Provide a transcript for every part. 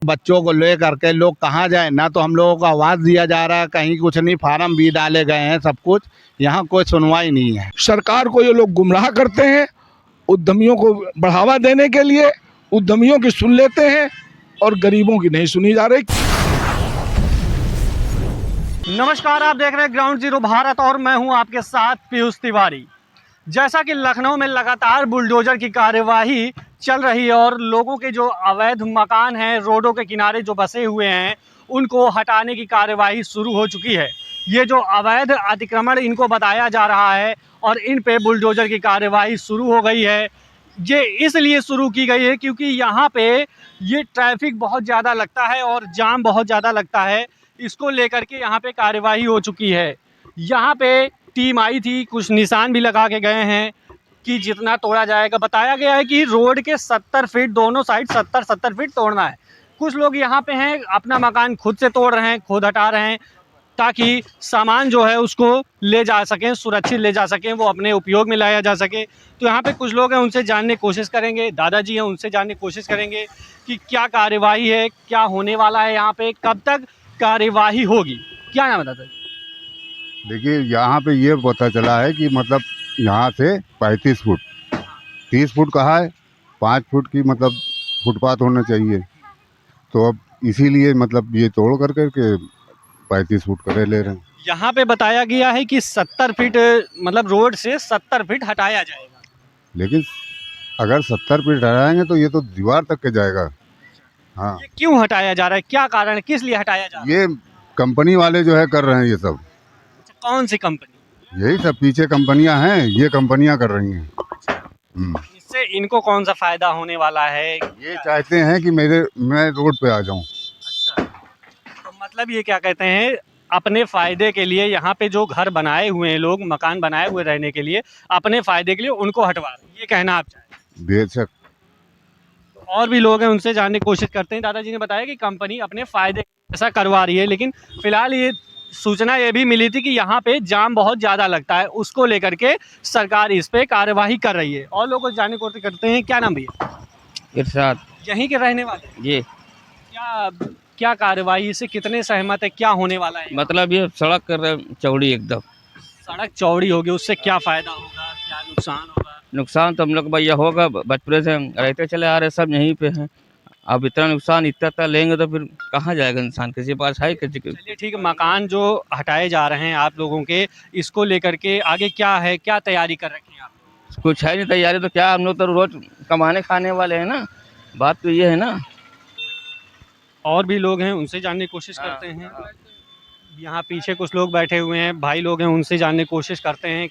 बच्चों को ले करके लोग कहाँ जाए, ना तो हम लोगों को आवाज़ दिया जा रहा है, कहीं कुछ नहीं, फार्म भी डाले गए हैं, सब कुछ, यहाँ कोई सुनवाई नहीं है। सरकार को ये लोग गुमराह करते हैं, उद्यमियों को बढ़ावा देने के लिए उद्यमियों की सुन लेते हैं और गरीबों की नहीं सुनी जा रही। नमस्कार, आप देख रहे हैं ग्राउंड जीरो भारत और मैं हूं आपके साथ पीयूष तिवारी। जैसा कि लखनऊ में लगातार बुलडोजर की कार्यवाही चल रही है और लोगों के जो अवैध मकान हैं, रोडों के किनारे जो बसे हुए हैं, उनको हटाने की कार्यवाही शुरू हो चुकी है। ये जो अवैध अतिक्रमण इनको बताया जा रहा है और इन पे बुलडोजर की कार्यवाही शुरू हो गई है। ये इसलिए शुरू की गई है क्योंकि यहाँ पे ये ट्रैफिक बहुत ज़्यादा लगता है और जाम बहुत ज़्यादा लगता है। इसको लेकर के यहाँ पे कार्यवाही हो चुकी है। यहाँ पे टीम आई थी, कुछ निशान भी लगा के गए हैं कि जितना तोड़ा जाएगा। बताया गया है कि रोड के 70 फीट दोनों साइड 70 फीट तोड़ना है। कुछ लोग यहाँ पे हैं, अपना मकान खुद से तोड़ रहे हैं, खुद हटा रहे हैं ताकि सामान जो है उसको ले जा सकें, सुरक्षित ले जा सकें, वो अपने उपयोग में लाया जा सके। तो यहाँ पे कुछ लोग हैं, उनसे जानने की कोशिश करेंगे। दादाजी हैं, उनसे जानने की कोशिश करेंगे कि क्या कार्यवाही है, क्या होने वाला है, यहाँ पे कब तक कार्यवाही होगी। क्या नाम है दादा? देखिए, यहाँ पे ये पता चला है कि मतलब यहाँ से 35 फुट 30 फुट कहा है, 5 फुट की मतलब फुटपाथ होना चाहिए। तो अब इसीलिए मतलब ये तोड़ करके 35 फुट करे ले रहे हैं। यहाँ पे बताया गया है कि 70 फीट मतलब रोड से 70 फीट हटाया जाएगा। लेकिन अगर 70 फीट हटाएंगे तो ये तो दीवार तक के जाएगा। हाँ, ये क्यों हटाया जा रहा है, क्या कारण है, किस लिए हटाया जा रहा है? ये कंपनी वाले जो है कर रहे हैं ये सब। कौन सी कंपनी? यही सब पीछे कंपनियां हैं, ये कंपनियां कर रही हैं। इससे इनको कौन सा फायदा होने वाला है? ये चाहते हैं कि मैं रोड पे आ जाऊं। अच्छा, तो मतलब ये क्या कहते हैं, अपने फ़ायदे के लिए यहाँ पे जो घर बनाए हुए हैं लोग, मकान बनाए हुए रहने के लिए, अपने फ़ायदे के लिए उनको हटवा रहे हैं, ये कहना आप चाहें? बेशक। और भी लोग हैं, उनसे जानने की कोशिश करते हैं। दादाजी ने बताया कि कंपनी अपने फ़ायदे ऐसा करवा रही है, लेकिन फ़िलहाल ये सूचना ये भी मिली थी कि यहाँ पे जाम बहुत ज़्यादा लगता है, उसको लेकर के सरकार इस पे कार्यवाही कर रही है। और लोगों को जानने की कोशिश करते हैं। क्या नाम भैया? इरशाद। यहीं के रहने वाले? ये क्या क्या कार्यवाही से कितने सहमत है, क्या होने वाला है? मतलब ये सड़क कर रहे चौड़ी एकदम। सड़क चौड़ी होगी, उससे क्या फ़ायदा होगा, क्या नुकसान होगा? नुकसान तो हम लोग भैया होगा, बचपन से रहते चले आ रहे, सब यहीं पे हैं। अब इतना नुकसान इतना लेंगे तो फिर कहाँ जाएगा इंसान, किसी के पास है किसी के? चलिए ठीक है, मकान जो हटाए जा रहे हैं आप लोगों के, इसको लेकर के आगे क्या है, क्या तैयारी कर रखी है आप? कुछ है नहीं तैयारी, तो क्या, हम लोग तो रोज कमाने खाने वाले हैं ना, बात तो ये है ना। और भी लोग हैं, उनसे जानने की कोशिश करते हैं। यहाँ पीछे कुछ लोग बैठे हुए हैं, भाई लोग हैं, उनसे जानने की कोशिश करते हैं।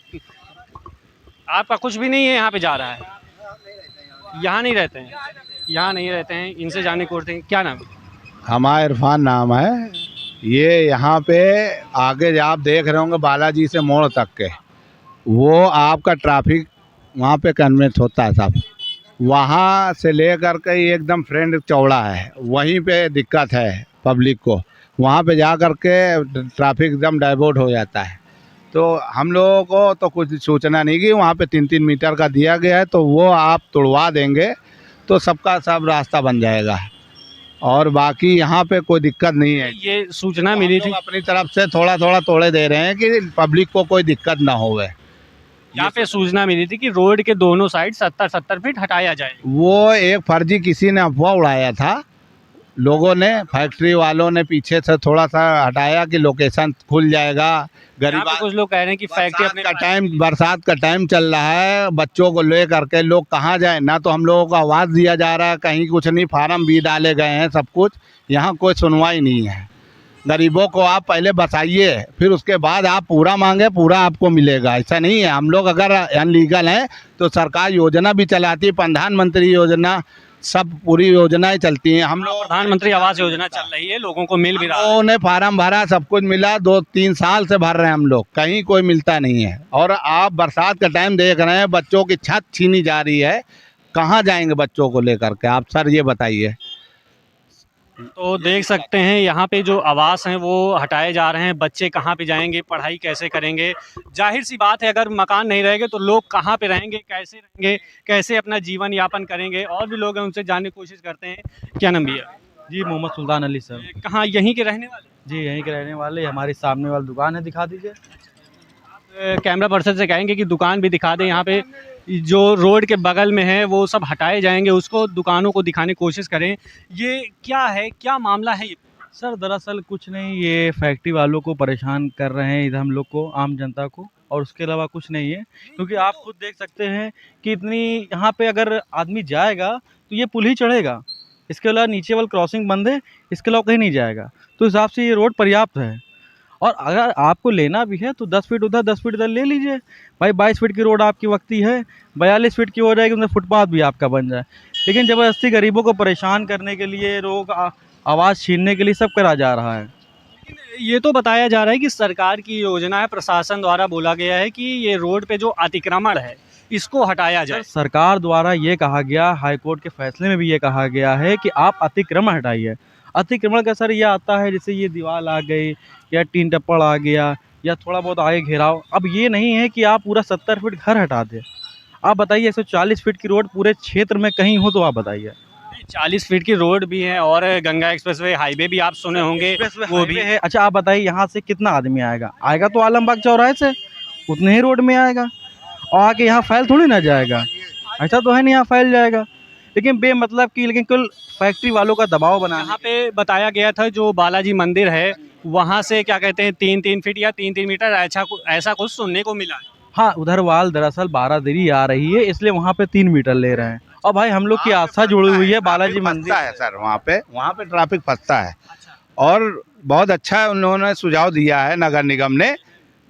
आपका कुछ भी नहीं है, यहाँ पे जा रहा है? यहाँ नहीं रहते हैं, यहाँ नहीं रहते हैं, इनसे जानने की कोशिश करते हैं। क्या नाम है? हमारा इरफान नाम है। ये यहाँ पे आगे आप देख रहे होंगे बालाजी से मोड़ तक के, वो आपका ट्रैफिक वहाँ पे कन्वेंस होता है साहब। वहाँ से ले कर के एकदम फ्रेंड चौड़ा है, वहीं पे दिक्कत है पब्लिक को। वहाँ पे जा कर के ट्रैफिक एकदम डाइवर्ट हो जाता है। तो हम लोगों को तो कुछ सूचना नहीं की, वहाँ पे 3-3 मीटर का दिया गया है, तो वो आप तुड़वा देंगे तो सबका सब रास्ता बन जाएगा। और बाकी यहाँ पे कोई दिक्कत नहीं है। ये सूचना मिली थी, अपनी तरफ से थोड़ा थोड़ा तोड़े दे रहे हैं कि पब्लिक को कोई दिक्कत ना होवे। यहाँ पे सूचना मिली थी कि रोड के दोनों साइड 70 फीट हटाया जाए। वो एक फर्जी किसी ने अफवाह उड़ाया था, लोगों ने, फैक्ट्री वालों ने पीछे से थोड़ा सा हटाया कि लोकेशन खुल जाएगा। गरीब कुछ लोग कह रहे हैं कि फैक्ट्री अपने बरसात का टाइम चल रहा है, बच्चों को ले करके लोग कहाँ जाए, ना तो हम लोगों को आवाज़ दिया जा रहा है, कहीं कुछ नहीं, फार्म भी डाले गए हैं, सब कुछ, यहाँ कोई सुनवाई नहीं है। गरीबों को आप पहले बचाइए, फिर उसके बाद आप पूरा मांगे, पूरा आपको मिलेगा। ऐसा नहीं है। हम लोग अगर अनलीगल हैं तो सरकार योजना भी चलाती है, प्रधानमंत्री योजना, सब पूरी योजनाएं चलती हैं। हम लोग प्रधानमंत्री आवास योजना चल रही है, लोगों को मिल भी रहा है। उन्होंने फार्म भरा, सब कुछ मिला, 2-3 साल से भर रहे हैं हम लोग, कहीं कोई मिलता नहीं है। और आप बरसात का टाइम देख रहे हैं, बच्चों की छत छीनी जा रही है, कहाँ जाएंगे बच्चों को लेकर के आप? सर ये बताइए। तो देख सकते हैं यहाँ पे जो आवास हैं वो हटाए जा रहे हैं। बच्चे कहाँ पे जाएंगे, पढ़ाई कैसे करेंगे? जाहिर सी बात है, अगर मकान नहीं रहेंगे तो लोग कहाँ पे रहेंगे, कैसे रहेंगे, कैसे अपना जीवन यापन करेंगे? और भी लोग हैं, उनसे जानने की कोशिश करते हैं। क्या नाम भैया? जी मोहम्मद सुल्तान अली सर। कहाँ यहीं के रहने वाले? जी यहीं के रहने वाले, हमारी सामने वाली दुकान है, दिखा दीजिए। कैमरा पर्सन से कहेंगे कि दुकान भी दिखा दें। यहाँ पे जो रोड के बगल में है वो सब हटाए जाएंगे, उसको दुकानों को दिखाने की कोशिश करें। ये क्या है, क्या मामला है ये? सर दरअसल कुछ नहीं, ये फैक्ट्री वालों को परेशान कर रहे हैं इधर हम लोग को, आम जनता को, और उसके अलावा कुछ नहीं है। क्योंकि आप खुद देख सकते हैं कि इतनी यहाँ पे अगर आदमी जाएगा तो ये पुल ही चढ़ेगा, इसके अलावा नीचे वाला क्रॉसिंग बंद है, इसके अलावा कहीं नहीं जाएगा। तो इस हिसाब से ये रोड पर्याप्त है। और अगर आपको लेना भी है तो 10 फीट उधर 10 फीट इधर ले लीजिए भाई। 22 फीट की रोड आपकी वक्ती है, 42 फीट की हो जाएगी, उधर फुटपाथ भी आपका बन जाए। लेकिन ज़बरदस्ती गरीबों को परेशान करने के लिए, लोग आवाज़ छीनने के लिए सब करा जा रहा है। ये तो बताया जा रहा है कि सरकार की योजना है, प्रशासन द्वारा बोला गया है कि ये रोड पे जो अतिक्रमण है इसको हटाया जाए। सरकार द्वारा ये कहा गया, हाई कोर्ट के फैसले में भी ये कहा गया है कि आप अतिक्रमण हटाइए। अतिक्रमण का सर ये आता है जैसे ये दीवार आ गई या टीन टप्पड़ आ गया या थोड़ा बहुत आगे घेराव। अब ये नहीं है कि आप पूरा 70 फीट घर हटा दें। आप बताइए 140 फीट की रोड पूरे क्षेत्र में कहीं हो तो आप बताइए। 40 फीट की रोड भी है और गंगा एक्सप्रेसवे हाईवे भी आप सुने होंगे, वो भी है। अच्छा आप बताइए यहाँ से कितना आदमी आएगा? आएगा तो आलमबाग चौराहे से, उतने ही रोड में आएगा और आके यहाँ फैल थोड़ी ना जाएगा। ऐसा तो है नहीं यहाँ फैल जाएगा, लेकिन बेमतलब की, लेकिन कुल फैक्ट्री वालों का दबाव बना। यहाँ पे बताया गया था जो बालाजी मंदिर है वहाँ से क्या कहते हैं 3-3 फीट या 3-3 मीटर ऐसा कुछ सुनने को मिला है। हाँ उधर वाल दरअसल 12 देरी आ रही है, इसलिए वहाँ पे 3 मीटर ले रहे हैं। और भाई हम लोग की आस्था जुड़ी हुई है बालाजी मंदिर है सर, वहाँ पे ट्रैफिक फंसता है। और बहुत अच्छा उन्होंने सुझाव दिया है नगर निगम ने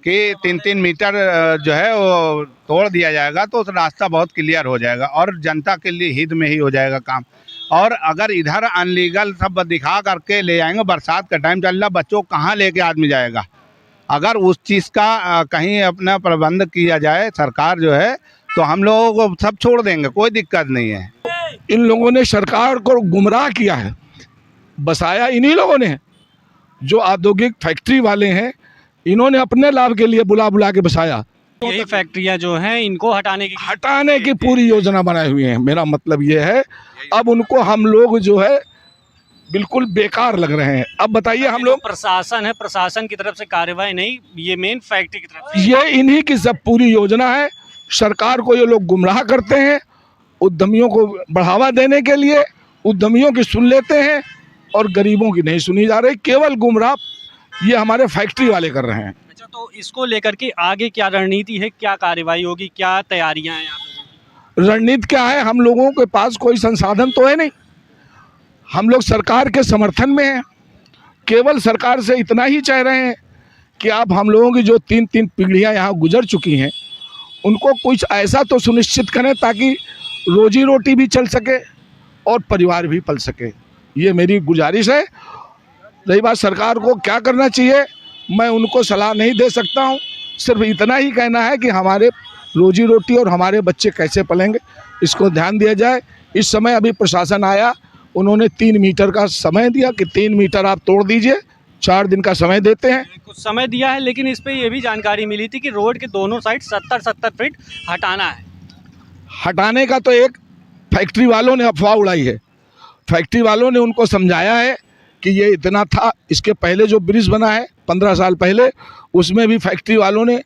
कि 3-3 मीटर जो है वो तोड़ दिया जाएगा तो रास्ता बहुत क्लियर हो जाएगा और जनता के लिए हित में ही हो जाएगा काम। और अगर इधर अनलीगल सब दिखा करके ले जाएंगे, बरसात का टाइम चल रहा, बच्चों कहाँ लेके आदमी जाएगा? अगर उस चीज़ का कहीं अपना प्रबंध किया जाए सरकार जो है तो हम लोगों को सब छोड़ देंगे, कोई दिक्कत नहीं है। इन लोगों ने सरकार को गुमराह किया है, बसाया इन्हीं लोगों ने, जो औद्योगिक फैक्ट्री वाले हैं, इन्होंने अपने लाभ के लिए बुला बुला के बसाया। यही फैक्ट्रियाँ जो हैं इनको हटाने की पूरी योजना बनाई हुई है। मेरा मतलब ये है अब उनको हम लोग जो है बिल्कुल बेकार लग रहे हैं। अब बताइए हम लोग, प्रशासन है, प्रशासन की तरफ से कार्रवाई नहीं, ये मेन फैक्ट्री की तरफ से ये इन्हीं की सब पूरी योजना है। सरकार को ये लोग गुमराह करते हैं, उद्यमियों को बढ़ावा देने के लिए उद्यमियों की सुन लेते हैं और गरीबों की नहीं सुनी जा रही। केवल गुमराह ये हमारे फैक्ट्री वाले कर रहे हैं। अच्छा, तो इसको लेकर के आगे क्या रणनीति है, क्या कार्रवाई होगी, क्या तैयारियां हैं आप लोगों की? रणनीति क्या है? हम लोगों के पास कोई संसाधन तो है नहीं, हम लोग सरकार के समर्थन में हैं। केवल सरकार से इतना ही चाह रहे हैं कि आप हम लोगों की जो 3-3 पीढ़ियाँ यहाँ गुजर चुकी हैं उनको कुछ ऐसा तो सुनिश्चित करें ताकि रोजी रोटी भी चल सके और परिवार भी पल सके। ये मेरी गुजारिश है। रही बात सरकार को क्या करना चाहिए, मैं उनको सलाह नहीं दे सकता हूँ, सिर्फ इतना ही कहना है कि हमारे रोजी रोटी और हमारे बच्चे कैसे पलेंगे इसको ध्यान दिया जाए। इस समय अभी प्रशासन आया, उन्होंने 3 मीटर का समय दिया कि 3 मीटर आप तोड़ दीजिए, 4 दिन का समय देते हैं। कुछ समय दिया है, लेकिन इस पे ये भी जानकारी मिली थी कि रोड के दोनों साइड 70-70 फीट हटाना है। हटाने का तो एक फैक्ट्री वालों ने अफवाह उड़ाई है। फैक्ट्री वालों ने उनको समझाया है कि ये इतना था। इसके पहले जो ब्रिज बना है 15 साल पहले, उसमें भी फैक्ट्री वालों ने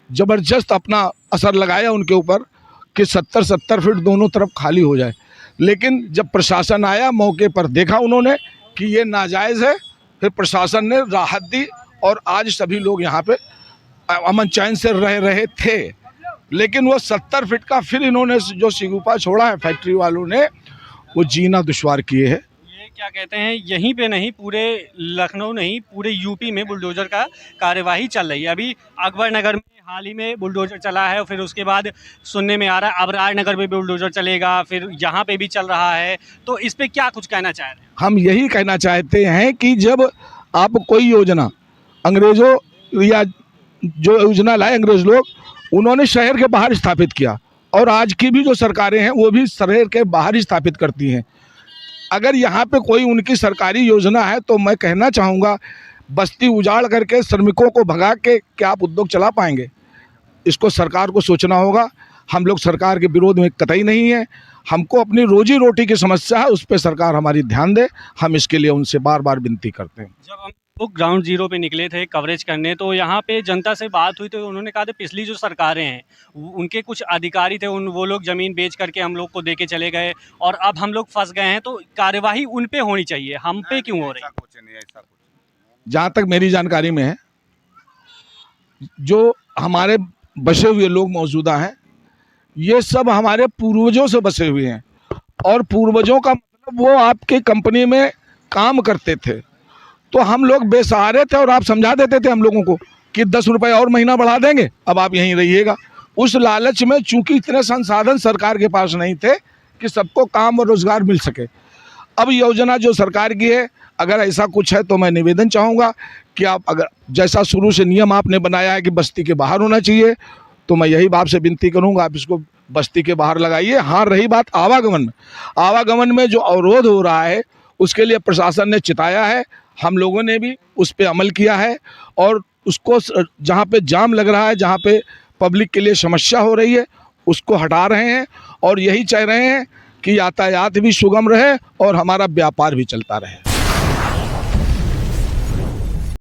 ज़बरदस्त अपना असर लगाया उनके ऊपर कि 70-70 फीट दोनों तरफ खाली हो जाए। लेकिन जब प्रशासन आया, मौके पर देखा उन्होंने कि ये नाजायज़ है, फिर प्रशासन ने राहत दी और आज सभी लोग यहाँ पे अमन चैन से रह रहे थे। लेकिन वो 70 फीट का फिर इन्होंने जो शिगुफा छोड़ा है फैक्ट्री वालों ने, वो जीना दुश्वार किए है। ये क्या कहते हैं, यहीं पे नहीं पूरे लखनऊ नहीं पूरे यूपी में बुलडोजर का कार्यवाही चल रही है। अभी अकबर नगर में हाल ही में बुलडोजर चला है, फिर उसके बाद सुनने में आ रहा है अबरार नगर में भी बुलडोजर चलेगा, फिर यहाँ पे भी चल रहा है। तो इस पे क्या कुछ कहना चाह रहे हैं? हम यही कहना चाहते हैं कि जब आप कोई योजना, अंग्रेज़ों या जो योजना लाए अंग्रेज़ लोग, उन्होंने शहर के बाहर स्थापित किया और आज की भी जो सरकारें हैं वो भी शहर के बाहर ही स्थापित करती हैं। अगर यहाँ पे कोई उनकी सरकारी योजना है तो मैं कहना चाहूँगा, बस्ती उजाड़ करके श्रमिकों को भगा के क्या आप उद्योग चला पाएंगे? इसको सरकार को सोचना होगा। हम लोग सरकार के विरोध में कतई नहीं है। हमको अपनी रोजी रोटी की समस्या है, उस पर सरकार हमारी ध्यान दे। हम इसके लिए उनसे बार बार विनती करते हैं। जब हम लोग ग्राउंड जीरो पे निकले थे कवरेज करने, तो यहाँ पे जनता से बात हुई तो उन्होंने कहा था पिछली जो सरकारें हैं उनके कुछ अधिकारी थे, वो लोग ज़मीन बेच करके हम लोग को दे के चले गए और अब हम लोग फंस गए हैं, तो कार्यवाही उन पे होनी चाहिए, हम पे क्यों हो रही है? कुछ नहीं, ऐसा कुछ जहाँ तक मेरी जानकारी में है, जो हमारे बसे हुए लोग मौजूदा हैं, ये सब हमारे पूर्वजों से बसे हुए हैं और पूर्वजों का मतलब वो आपकी कंपनी में काम करते थे, तो हम लोग बेसहारे थे और आप समझा देते थे हम लोगों को कि 10 रुपए और महीना बढ़ा देंगे, अब आप यहीं रहिएगा। उस लालच में चूंकि इतने संसाधन सरकार के पास नहीं थे कि सबको काम और रोजगार मिल सके। अब योजना जो सरकार की है, अगर ऐसा कुछ है तो मैं निवेदन चाहूँगा कि आप अगर जैसा शुरू से नियम आपने बनाया है कि बस्ती के बाहर होना चाहिए, तो मैं यही बात से विनती करूँगा आप इसको बस्ती के बाहर लगाइए। हाँ, रही बात आवागमन में जो अवरोध हो रहा है उसके लिए प्रशासन ने चिताया है, हम लोगों ने भी उस पर अमल किया है और उसको जहाँ पे जाम लग रहा है, जहाँ पे पब्लिक के लिए समस्या हो रही है, उसको हटा रहे हैं और यही चाह रहे हैं कि यातायात भी सुगम रहे और हमारा व्यापार भी चलता रहे।